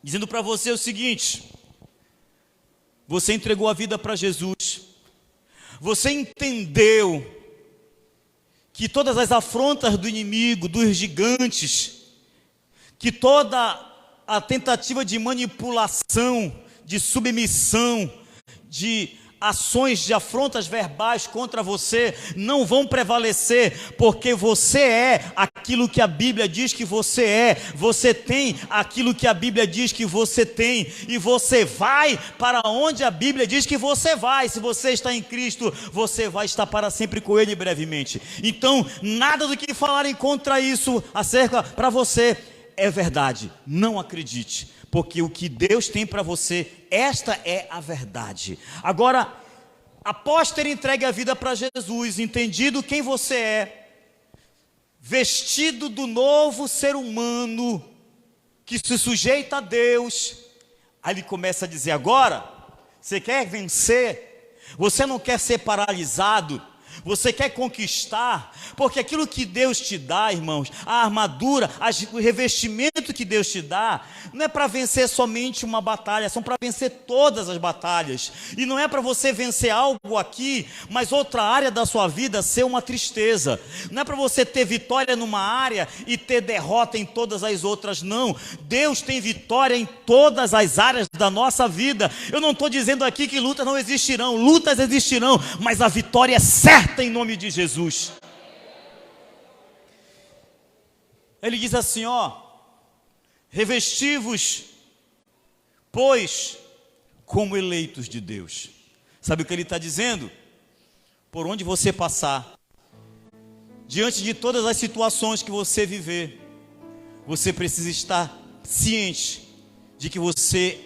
dizendo para você o seguinte: você entregou a vida para Jesus, você entendeu que todas as afrontas do inimigo, dos gigantes, que toda a tentativa de manipulação, de submissão, de ações de afrontas verbais contra você não vão prevalecer, porque você é aquilo que a Bíblia diz que você é, você tem aquilo que a Bíblia diz que você tem, e você vai para onde a Bíblia diz que você vai. Se você está em Cristo, você vai estar para sempre com Ele brevemente. Então, nada do que falarem contra isso acerca para você é verdade. Não acredite, porque o que Deus tem para você, esta é a verdade. Agora, após ter entregue a vida para Jesus, entendido quem você é, vestido do novo ser humano, que se sujeita a Deus, aí ele começa a dizer: agora, você quer vencer? Você não quer ser paralisado? Você quer conquistar? Porque aquilo que Deus te dá, irmãos, a armadura, o revestimento que Deus te dá, não é para vencer somente uma batalha, são para vencer todas as batalhas. E não é para você vencer algo aqui, mas outra área da sua vida ser uma tristeza. Não é para você ter vitória numa área e ter derrota em todas as outras, não. Deus tem vitória em todas as áreas da nossa vida. Eu não estou dizendo aqui que lutas não existirão, lutas existirão, mas a vitória é certa em nome de Jesus. Ele diz assim, ó: revesti-vos, pois, como eleitos de Deus. Sabe o que ele está dizendo? Por onde você passar, diante de todas as situações que você viver, você precisa estar ciente de que você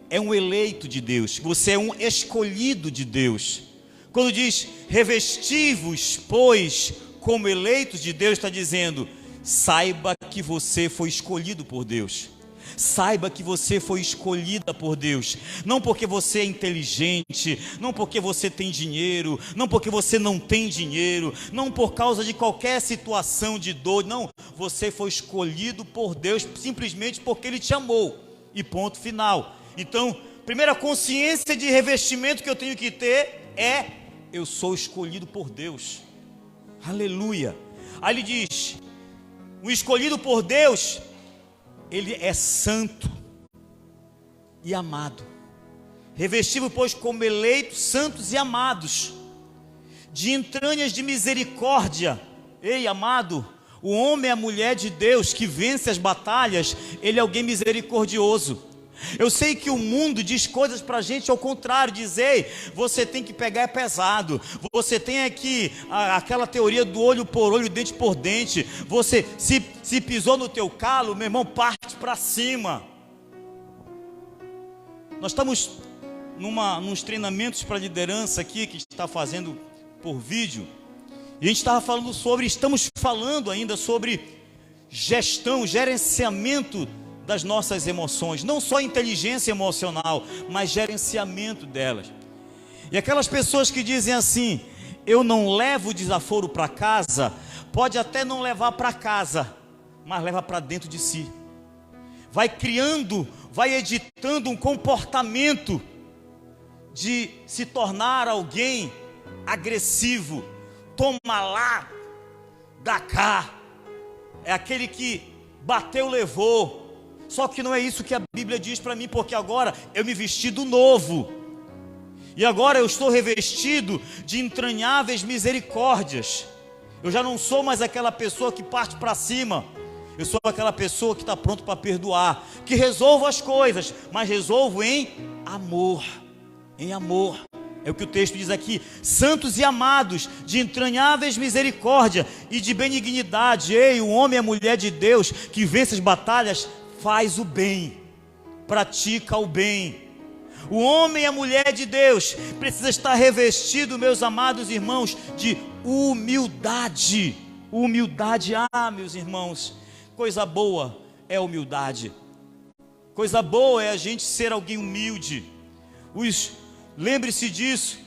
é um eleito de Deus, que você é um escolhido de Deus. Quando diz revesti-vos, pois, como eleitos de Deus, está dizendo: saiba que você foi escolhido por Deus. Saiba que você foi escolhida por Deus. Não porque você é inteligente, não porque você tem dinheiro, não porque você não tem dinheiro, não por causa de qualquer situação de dor. Não, você foi escolhido por Deus simplesmente porque Ele te amou. E ponto final. Então, primeira consciência de revestimento que eu tenho que ter é: eu sou escolhido por Deus. Aleluia. Aí ele diz: o escolhido por Deus, ele é santo e amado. Revesti-vos, pois, como eleitos, santos e amados, de entranhas de misericórdia. Ei, amado, o homem e a mulher de Deus que vence as batalhas, ele é alguém misericordioso. Eu sei que o mundo diz coisas para a gente ao contrário, diz: ei, você tem que pegar, é pesado, você tem aqui aquela teoria do olho por olho, dente por dente, você se pisou no teu calo, meu irmão, parte para cima. Nós estamos nos treinamentos para liderança aqui, que está fazendo por vídeo, e a gente estamos falando ainda sobre gestão, gerenciamento das nossas emoções, não só inteligência emocional, mas gerenciamento delas. E aquelas pessoas que dizem assim: eu não levo desaforo para casa, pode até não levar para casa, mas leva para dentro de si. Vai criando, vai editando um comportamento de se tornar alguém agressivo. Toma lá, dá cá. É aquele que bateu, levou. Só que não é isso que a Bíblia diz para mim, porque agora eu me vesti do novo. E agora eu estou revestido de entranháveis misericórdias. Eu já não sou mais aquela pessoa que parte para cima. Eu sou aquela pessoa que está pronto para perdoar, que resolvo as coisas, mas resolvo em amor. Em amor. É o que o texto diz aqui: santos e amados, de entranháveis misericórdia e de benignidade. Ei, o homem e a mulher de Deus que vence as batalhas faz o bem, pratica o bem. O homem e a mulher de Deus precisa estar revestido, meus amados irmãos, de humildade. Humildade, meus irmãos, coisa boa é humildade. Coisa boa é a gente ser alguém humilde. Lembre-se disso.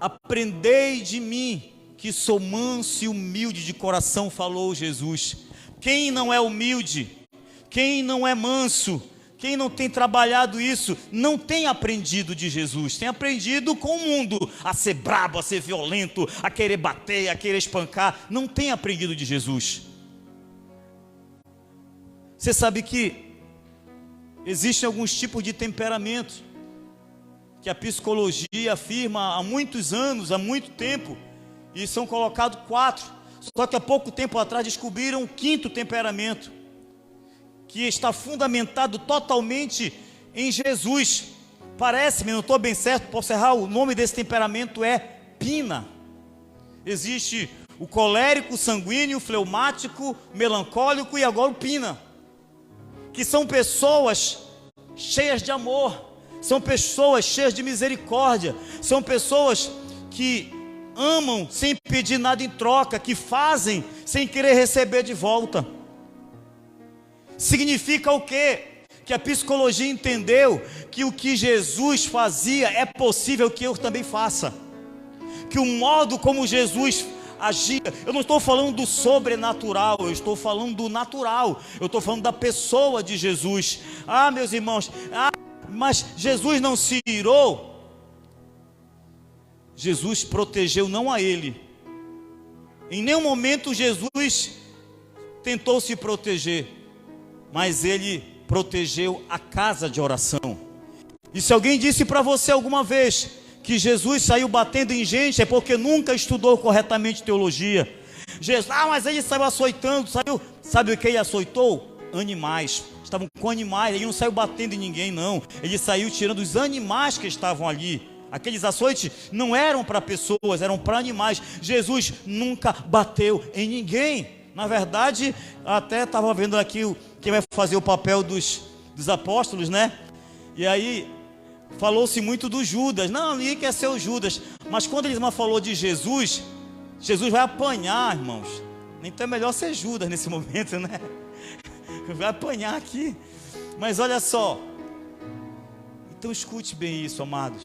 Aprendei de mim, que sou manso e humilde de coração, falou Jesus. Quem não é humilde, quem não é manso, quem não tem trabalhado isso, não tem aprendido de Jesus. Tem aprendido com o mundo, a ser brabo, a ser violento, a querer bater, a querer espancar. Não tem aprendido de Jesus. Você sabe que existem alguns tipos de temperamento que a psicologia afirma há muitos anos, há muito tempo, e são colocados 4. Só que há pouco tempo atrás descobriram o 5º temperamento, que está fundamentado totalmente em Jesus. Parece-me, não estou bem certo, posso errar, o nome desse temperamento é pina. Existe o colérico, sanguíneo, fleumático, melancólico e agora o pina, que são pessoas cheias de amor, são pessoas cheias de misericórdia, são pessoas que amam sem pedir nada em troca, que fazem sem querer receber de volta. Significa o quê? Que a psicologia entendeu que o que Jesus fazia é possível que eu também faça, que o modo como Jesus agia, eu não estou falando do sobrenatural, eu estou falando do natural, eu estou falando da pessoa de Jesus. Meus irmãos, mas Jesus não se irou, Jesus protegeu não a ele, em nenhum momento Jesus tentou se proteger, mas ele protegeu a casa de oração. E se alguém disse para você alguma vez que Jesus saiu batendo em gente, é porque nunca estudou corretamente teologia. Jesus, mas ele saiu açoitando, sabe o que ele açoitou? Animais, estavam com animais, ele não saiu batendo em ninguém não, ele saiu tirando os animais que estavam ali. Aqueles açoites não eram para pessoas, eram para animais. Jesus nunca bateu em ninguém. Na verdade, até estava vendo aqui quem vai fazer o papel dos apóstolos, né? E aí falou-se muito do Judas. Não, ninguém quer ser o Judas. Mas quando ele falou de Jesus, Jesus vai apanhar, irmãos. Então é melhor ser Judas nesse momento, né? Vai apanhar aqui. Mas olha só. Então escute bem isso, amados.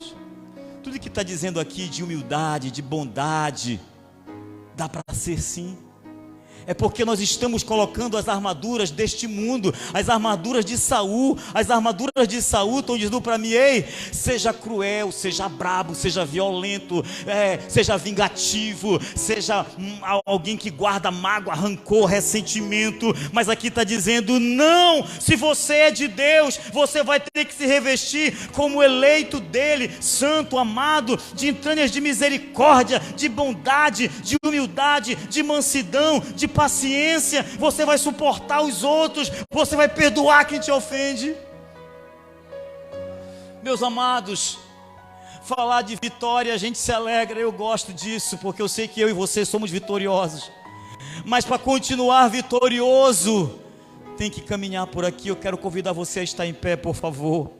Tudo que está dizendo aqui de humildade, de bondade, dá para ser sim. É porque nós estamos colocando as armaduras deste mundo, as armaduras de Saul. As armaduras de Saul estão dizendo para mim: ei, seja cruel, seja brabo, seja violento, seja vingativo, seja alguém que guarda mágoa, rancor, ressentimento. Mas aqui está dizendo: não, se você é de Deus, você vai ter que se revestir como eleito dele, santo, amado, de entranhas de misericórdia, de bondade, de humildade, de mansidão, de paciência. Você vai suportar os outros, você vai perdoar quem te ofende. Meus amados, falar de vitória, a gente se alegra, eu gosto disso, porque eu sei que eu e você somos vitoriosos. Mas para continuar vitorioso, tem que caminhar por aqui. Eu quero convidar você a estar em pé, por favor.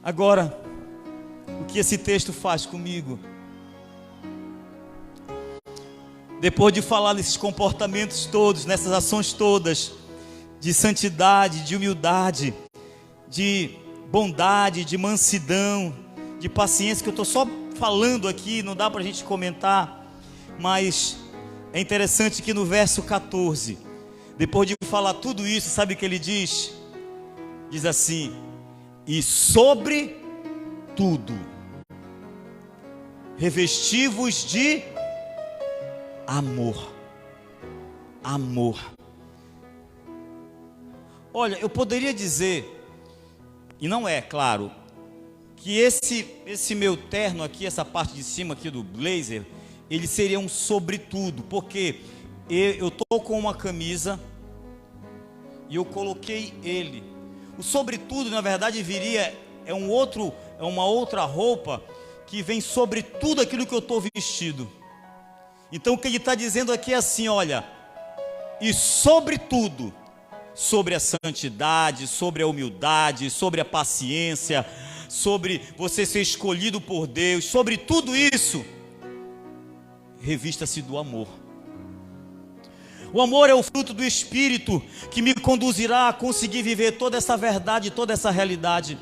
Agora, o que esse texto faz comigo? Depois de falar nesses comportamentos todos, nessas ações todas, de santidade, de humildade, de bondade, de mansidão, de paciência, que eu estou só falando aqui, não dá para a gente comentar, mas é interessante que no verso 14, depois de falar tudo isso, sabe o que ele diz? Diz assim: e sobre tudo, revesti-vos de amor. Amor. Olha, eu poderia dizer, e não é, claro, que esse meu terno aqui, essa parte de cima aqui do blazer, ele seria um sobretudo, porque eu estou com uma camisa e eu coloquei ele. O sobretudo, na verdade, viria, é uma outra roupa que vem sobre tudo aquilo que eu estou vestido. Então o que ele está dizendo aqui é assim, olha, e sobretudo, sobre a santidade, sobre a humildade, sobre a paciência, sobre você ser escolhido por Deus, sobre tudo isso, revista-se do amor. O amor é o fruto do Espírito que me conduzirá a conseguir viver toda essa verdade, toda essa realidade.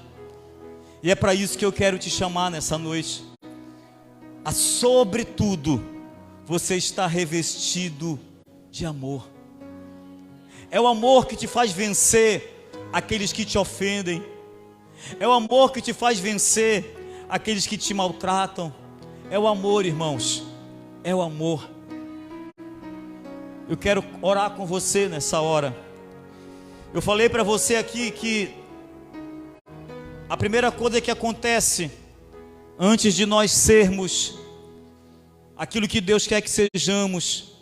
E é para isso que eu quero te chamar nessa noite. A sobretudo, você está revestido de amor. É o amor que te faz vencer aqueles que te ofendem. É o amor que te faz vencer aqueles que te maltratam. É o amor, irmãos. É o amor. Eu quero orar com você nessa hora. Eu falei para você aqui que a primeira coisa que acontece antes de nós sermos aquilo que Deus quer que sejamos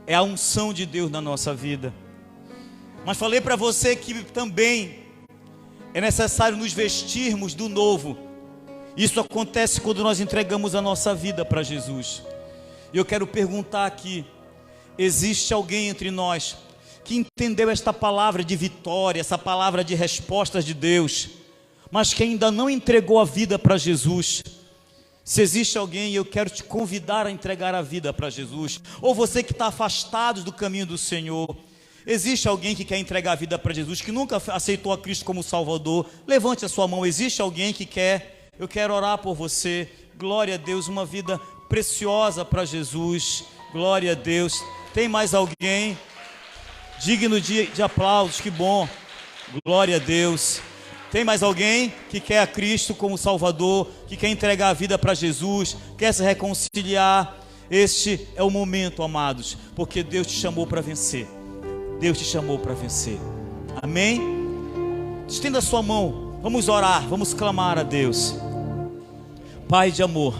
é a unção de Deus na nossa vida. Mas falei para você que também é necessário nos vestirmos do novo. Isso acontece quando nós entregamos a nossa vida para Jesus. E eu quero perguntar aqui: existe alguém entre nós que entendeu esta palavra de vitória, essa palavra de respostas de Deus, mas que ainda não entregou a vida para Jesus? Se existe alguém, eu quero te convidar a entregar a vida para Jesus. Ou você que está afastado do caminho do Senhor, existe alguém que quer entregar a vida para Jesus, que nunca aceitou a Cristo como Salvador? Levante a sua mão. Existe alguém que quer? Eu quero orar por você. Glória a Deus, uma vida preciosa para Jesus. Glória a Deus. Tem mais alguém digno de aplausos? Que bom. Glória a Deus. Tem mais alguém que quer a Cristo como Salvador, que quer entregar a vida para Jesus, quer se reconciliar? Este é o momento, amados, porque Deus te chamou para vencer. Deus te chamou para vencer. Amém? Estenda a sua mão. Vamos orar, vamos clamar a Deus. Pai de amor,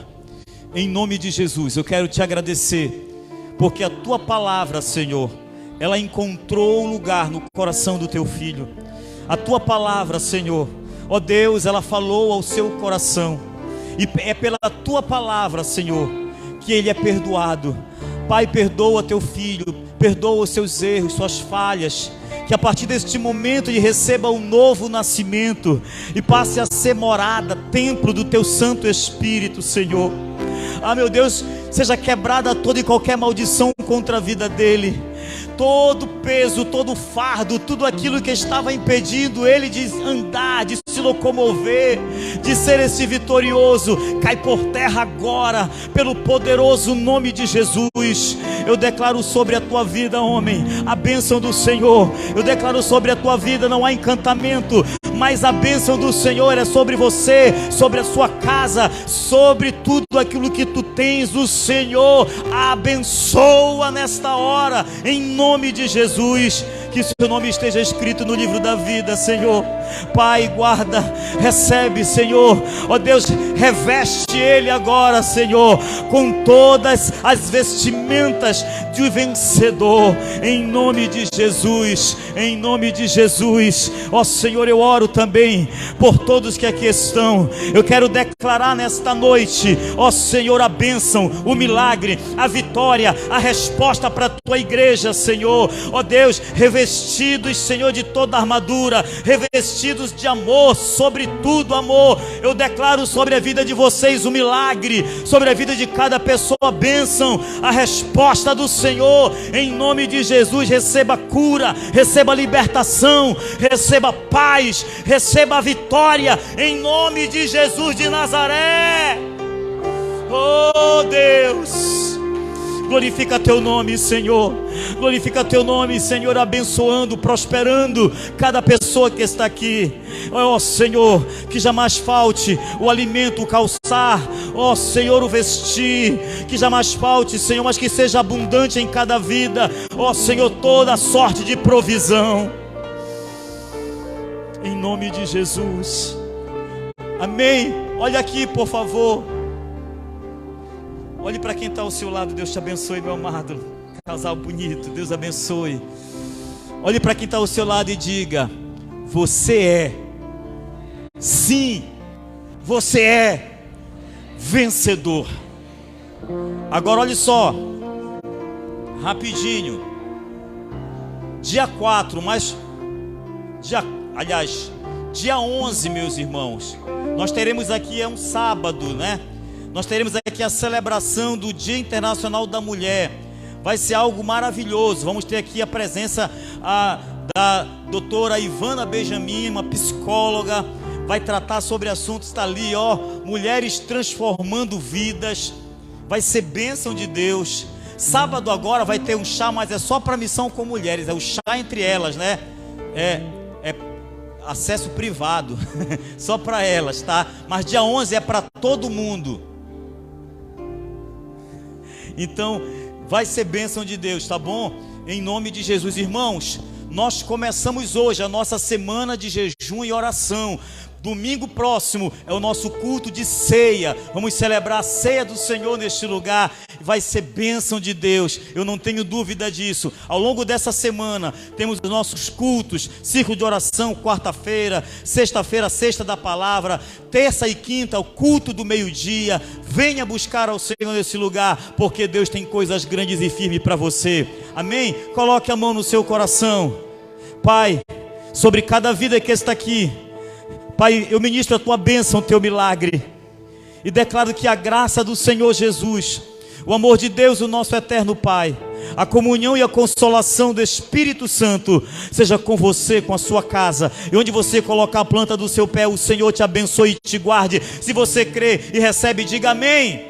em nome de Jesus, eu quero te agradecer, porque a tua palavra, Senhor, ela encontrou lugar no coração do teu filho. A tua palavra, Senhor, ó Deus, ela falou ao seu coração, e é pela tua palavra, Senhor, que ele é perdoado. Pai, perdoa teu filho, perdoa os seus erros, suas falhas, que a partir deste momento ele receba um novo nascimento e passe a ser morada, templo do teu Santo Espírito, Senhor. Ah, meu Deus, seja quebrada toda e qualquer maldição contra a vida dele. Todo peso, todo fardo, tudo aquilo que estava impedindo ele de andar, de se locomover, de ser esse vitorioso, cai por terra agora, pelo poderoso nome de Jesus. Eu declaro sobre a tua vida, homem, a bênção do Senhor. Eu declaro sobre a tua vida, não há encantamento, mas a bênção do Senhor é sobre você, sobre a sua casa, sobre tudo aquilo que tu tens. O Senhor abençoa nesta hora, em nome de Jesus. Que seu nome esteja escrito no livro da vida, Senhor. Pai, guarda, recebe, Senhor. Ó Deus, reveste ele agora, Senhor, com todas as vestimentas de vencedor, em nome de Jesus, em nome de Jesus. Ó Senhor, eu oro também por todos que aqui estão. Eu quero declarar nesta noite, ó Senhor, a bênção, o milagre, a vitória, a resposta para a tua igreja, Senhor. Ó Deus, revestidos, Senhor, de toda a armadura, revestidos de amor, sobretudo amor. Eu declaro sobre a vida de vocês o milagre, sobre a vida de cada pessoa a bênção, a resposta do Senhor, em nome de Jesus. Receba cura, receba libertação, receba paz, receba a vitória, em nome de Jesus de Nazaré. Oh Deus, glorifica teu nome, Senhor. Glorifica teu nome, Senhor, abençoando, prosperando cada pessoa que está aqui. Ó Senhor, que jamais falte o alimento, o calçar, ó Senhor, o vestir, que jamais falte, Senhor, mas que seja abundante em cada vida, ó Senhor, toda a sorte de provisão, em nome de Jesus. Amém. Olha aqui, por favor. Olhe para quem está ao seu lado. Deus te abençoe, meu amado. Casal bonito, Deus abençoe. Olhe para quem está ao seu lado e diga: Você é. Sim, você é vencedor. Agora olhe só, rapidinho. Dia 4, dia 11, meus irmãos, nós teremos aqui, é um sábado, né? Nós teremos aqui a celebração do Dia Internacional da Mulher. Vai ser algo maravilhoso. Vamos ter aqui a presença da doutora Ivana Benjamin, uma psicóloga. Vai tratar sobre assuntos, está ali, ó, mulheres transformando vidas. Vai ser bênção de Deus. Sábado agora vai ter um chá, mas é só para missão com mulheres. É o chá entre elas, né? É acesso privado, só para elas, tá? Mas dia 11 é para todo mundo. Então, vai ser bênção de Deus, tá bom? Em nome de Jesus, irmãos, nós começamos hoje a nossa semana de jejum e oração. Domingo próximo é o nosso culto de ceia. Vamos celebrar a ceia do Senhor neste lugar. Vai ser bênção de Deus, eu não tenho dúvida disso. Ao longo dessa semana temos os nossos cultos, círculo de oração, quarta-feira, sexta-feira, sexta da palavra, terça e quinta, o culto do meio-dia. Venha buscar ao Senhor nesse lugar, porque Deus tem coisas grandes e firmes para você. Amém? Coloque a mão no seu coração. Pai, sobre cada vida que está aqui, Pai, eu ministro a tua bênção, o teu milagre, e declaro que a graça do Senhor Jesus, o amor de Deus, o nosso eterno Pai, a comunhão e a consolação do Espírito Santo seja com você, com a sua casa, e onde você colocar a planta do seu pé, o Senhor te abençoe e te guarde. Se você crê e recebe, diga amém.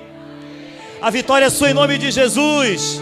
A vitória é sua em nome de Jesus.